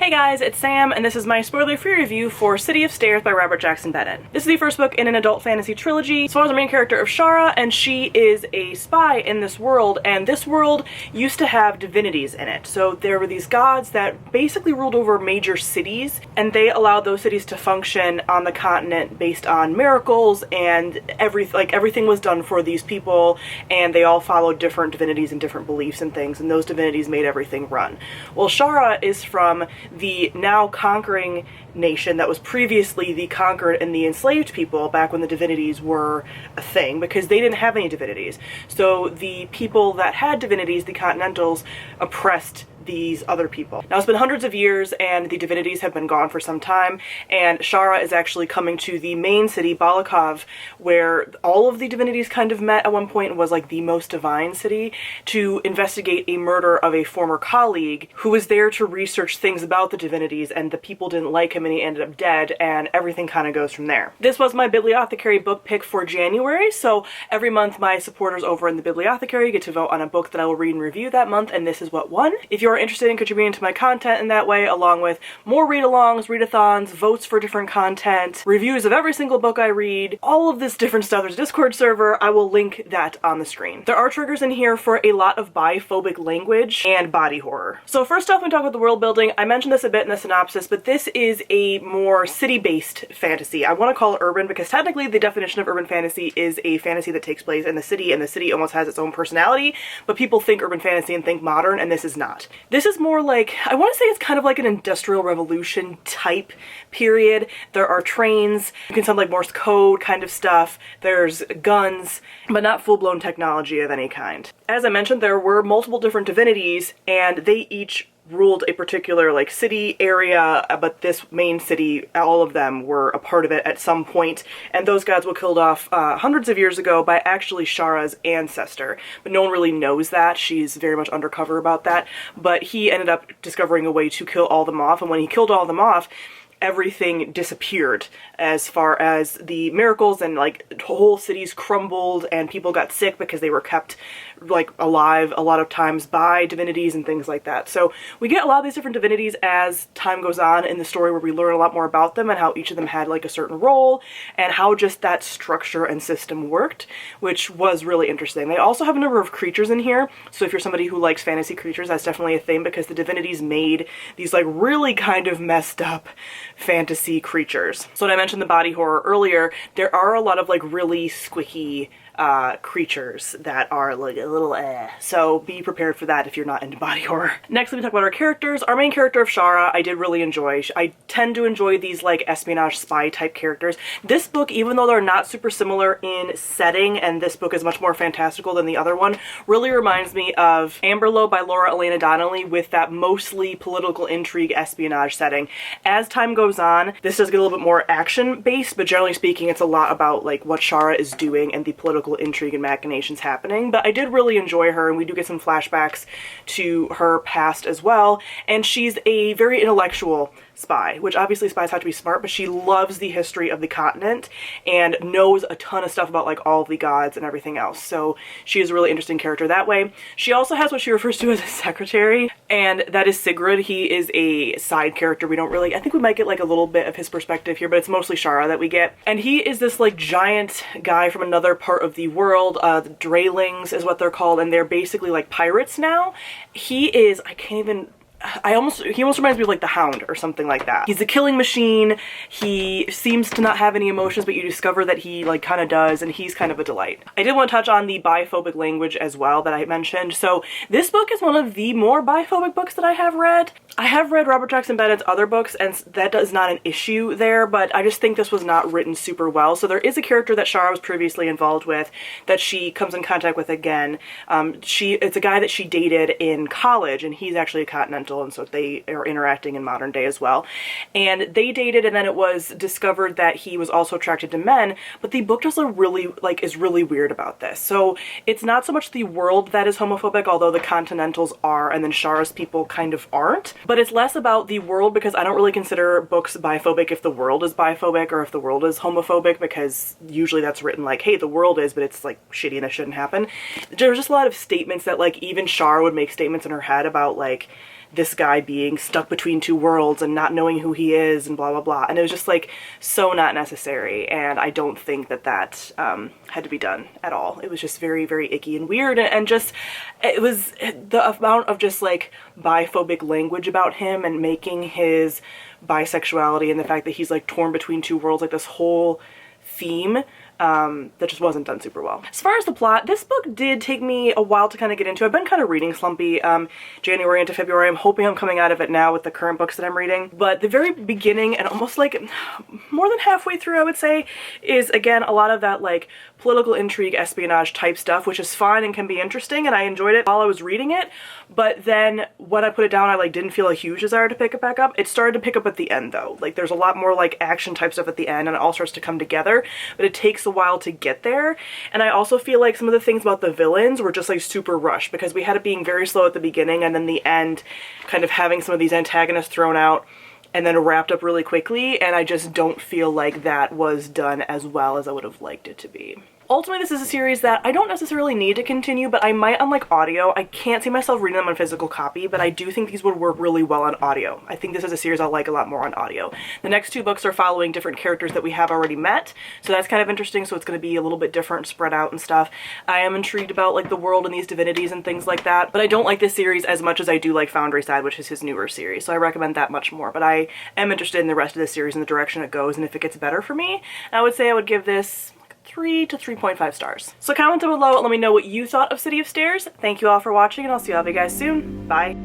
Hey guys, it's Sam, and this is my spoiler-free review for City of Stairs by Robert Jackson Bennett. This is the first book in an adult fantasy trilogy. It follows the main character of Shara, and she is a spy in this world, and this world used to have divinities in it. So there were these gods that basically ruled over major cities, and they allowed those cities to function on the continent based on miracles, and everything was done for these people, and they all followed different divinities and different beliefs and things, and those divinities made everything run. Well, Shara is from the now conquering nation that was previously the conquered and the enslaved people back when the divinities were a thing, because they didn't have any divinities. So the people that had divinities, the Continentals, oppressed these other people. Now, it's been hundreds of years and the divinities have been gone for some time, and Shara is actually coming to the main city, Balakov, where all of the divinities kind of met at one point and was like the most divine city, to investigate a murder of a former colleague who was there to research things about the divinities, and the people didn't like him and he ended up dead, and everything kind of goes from there. This was my Bibliothecary book pick for January, so every month my supporters over in the Bibliothecary get to vote on a book that I will read and review that month, and this is what won. If you're interested in contributing to my content in that way, along with more read-alongs, readathons, votes for different content, reviews of every single book I read, all of this different stuff, there's a Discord server, I will link that on the screen. There are triggers in here for a lot of biphobic language and body horror. So first off, when we talk about the world building, I mentioned this a bit in the synopsis, but this is a more city-based fantasy. I want to call it urban because technically the definition of urban fantasy is a fantasy that takes place in the city, and the city almost has its own personality, but people think urban fantasy and think modern, and this is not. This is more like, I want to say it's kind of like an Industrial Revolution type period. There are trains, you can sound like Morse code kind of stuff, there's guns, but not full-blown technology of any kind. As I mentioned, there were multiple different divinities, and they each ruled a particular like city area, but this main city, all of them were a part of it at some point, and those gods were killed off hundreds of years ago by actually Shara's ancestor, but no one really knows that. She's very much undercover about that, but he ended up discovering a way to kill all of them off, and when he killed all of them off, everything disappeared as far as the miracles, and like whole cities crumbled and people got sick because they were kept like alive a lot of times by divinities and things like that. So we get a lot of these different divinities as time goes on in the story, where we learn a lot more about them and how each of them had like a certain role and how just that structure and system worked, which was really interesting. They also have a number of creatures in here, so if you're somebody who likes fantasy creatures, that's definitely a thing, because the divinities made these like really kind of messed up fantasy creatures. So when I mentioned the body horror earlier, there are a lot of like really squicky creatures that are like a little so be prepared for that if you're not into body horror. Next, let me talk about our characters. Our main character of Shara, I did really enjoy. I tend to enjoy these like espionage spy type characters. This book, even though they're not super similar in setting, and this book is much more fantastical than the other one, really reminds me of Amberlow by Laura Elena Donnelly, with that mostly political intrigue espionage setting. As time goes on, this does get a little bit more action based, but generally speaking, it's a lot about like what Shara is doing and the political intrigue and machinations happening. But I did really enjoy her, and we do get some flashbacks to her past as well, and she's a very intellectual spy, which obviously spies have to be smart, but she loves the history of the continent and knows a ton of stuff about like all of the gods and everything else. So she is a really interesting character that way. She also has what she refers to as a secretary, and that is Sigrid. He is a side character. We don't really, I think we might get like a little bit of his perspective here, but it's mostly Shara that we get. And he is this like giant guy from another part of the world. The Draylings is what they're called, and they're basically like pirates now. He is, he almost reminds me of like the Hound or something like that. He's a killing machine. He seems to not have any emotions, but you discover that he like kind of does, and he's kind of a delight. I did want to touch on the biphobic language as well that I mentioned. So this book is one of the more biphobic books that I have read. I have read Robert Jackson Bennett's other books, and that is not an issue there, but I just think this was not written super well. So there is a character that Shara was previously involved with that she comes in contact with again. It's a guy that she dated in college, and he's actually a Continental, and so they are interacting in modern day as well. And they dated, and then it was discovered that he was also attracted to men, but the book does is really weird about this. So it's not so much the world that is homophobic, although the Continentals are, and then Shara's people kind of aren't. But it's less about the world, because I don't really consider books biphobic if the world is biphobic or if the world is homophobic, because usually that's written like, hey, the world is, but it's like shitty and it shouldn't happen. There's just a lot of statements that like even Shara would make statements in her head about like this guy being stuck between two worlds and not knowing who he is and blah blah blah, and it was just like so not necessary, and I don't think that that had to be done at all. It was just very, very icky and weird, and just it was the amount of just like biphobic language about him and making his bisexuality and the fact that he's like torn between two worlds, like this whole theme that just wasn't done super well. As far as the plot, this book did take me a while to kind of get into. I've been kind of reading slumpy January into February. I'm hoping I'm coming out of it now with the current books that I'm reading. But the very beginning and almost like more than halfway through, I would say, is again a lot of that like political intrigue, espionage type stuff, which is fine and can be interesting, and I enjoyed it while I was reading it. But then when I put it down, I like didn't feel a huge desire to pick it back up. It started to pick up at the end though. Like there's a lot more like action type stuff at the end, and it all starts to come together, but it takes a while to get there. And I also feel like some of the things about the villains were just like super rushed, because we had it being very slow at the beginning and then the end kind of having some of these antagonists thrown out and then wrapped up really quickly, and I just don't feel like that was done as well as I would have liked it to be. Ultimately, this is a series that I don't necessarily need to continue, but I might on like audio. I can't see myself reading them on physical copy, but I do think these would work really well on audio. I think this is a series I'll like a lot more on audio. The next two books are following different characters that we have already met, so that's kind of interesting. So it's going to be a little bit different, spread out and stuff. I am intrigued about like the world and these divinities and things like that, but I don't like this series as much as I do like Foundry Side, which is his newer series, so I recommend that much more. But I am interested in the rest of the series and the direction it goes, and if it gets better for me, I would say I would give this 3 to 3.5 stars. So comment down below and let me know what you thought of City of Stairs. Thank you all for watching, and I'll see all of you guys soon. Bye.